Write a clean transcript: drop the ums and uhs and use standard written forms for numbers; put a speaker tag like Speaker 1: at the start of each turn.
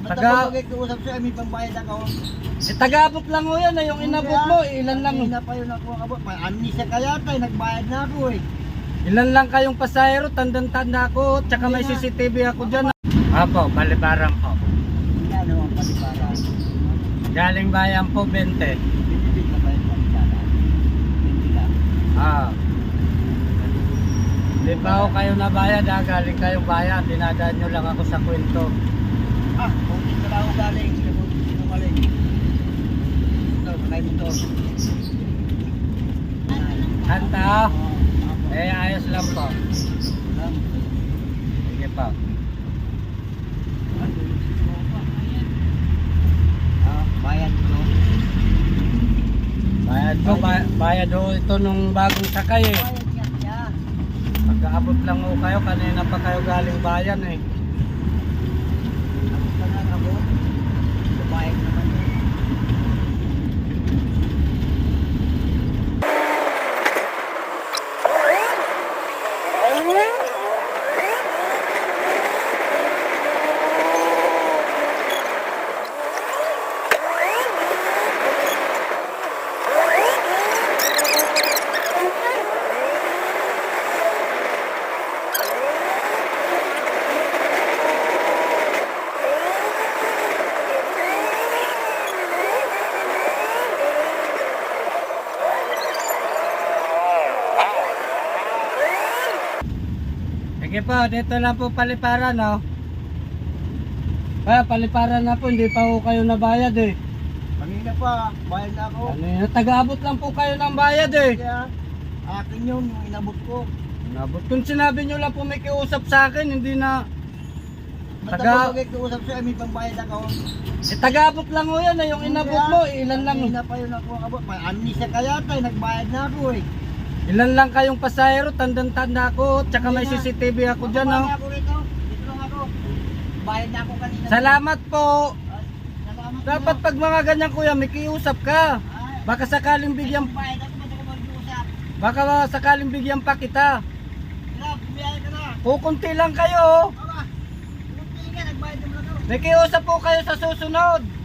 Speaker 1: Taga-
Speaker 2: Usap siya, may pangbayad ako.
Speaker 1: taga-abot lang ho yan, yung inabot mo, ilan lang,
Speaker 2: Kanina pa yun ako abot. Amnesia kaya tayo, nagbayad na ako eh.
Speaker 1: ilan lang kayong pasahero, tandang-tanda ako, tsaka may CCTV ako dyan. Apo, Balibaran po.
Speaker 2: Yan o ang paliparan.
Speaker 1: Galing bayan po, 20.
Speaker 2: Binibig na ba yung paliparan? Hindi lang.
Speaker 1: Hindi pa ako kayo nabayad, galing kayong bayan, dinadaan nyo lang ako sa kwento.
Speaker 2: Kung dito na ako galing, dito galing. Ito, sakay mo to.
Speaker 1: Hanta, ayos lang po. Sige po.
Speaker 2: Bayad ko.
Speaker 1: Bayad ho ito nung bagong sakay eh.
Speaker 2: Bayad nga siya.
Speaker 1: Pagkaabot lang ho kayo, kanina pa kayo galing bayan eh.
Speaker 2: Abot ka na abot. Bayad naman yun.
Speaker 1: Sige po, dito lang po Paliparan no. Paliparan na po, hindi pa ho kayo nabayad eh.
Speaker 2: Kanina pa, bayad na ako.
Speaker 1: Taga-abot lang po kayo ng bayad eh.
Speaker 2: Kaya, akin yung inabot ko.
Speaker 1: Nabot. Kung sinabi nyo lang po may kiusap sa akin, hindi na...
Speaker 2: Basta usap siya, may pangbayad ako.
Speaker 1: taga-abot lang ho yan yung inabot mo, ilan lang.
Speaker 2: Kanina pa yun ako abot. Amnesia kaya tayo, nagbayad na ako eh.
Speaker 1: Ilan lang kayong pasahero, tandang-tanda ako, tsaka may CCTV ako dyan no.
Speaker 2: Ako rito, dito lang ako. Bayad na ako kanina.
Speaker 1: Salamat po.
Speaker 2: Salamat.
Speaker 1: Dapat pag mga ganyan kuya, may kiusap ka. Baka sakaling bigyan,
Speaker 2: Bayad ako, ba't ako mag-usap?
Speaker 1: baka sakaling bigyan pa kita.
Speaker 2: Hirap, biyaya ka na.
Speaker 1: Kukunti lang kayo.
Speaker 2: Aba, kunti ka, nagbayad naman ako.
Speaker 1: May kiusap po kayo sa susunod.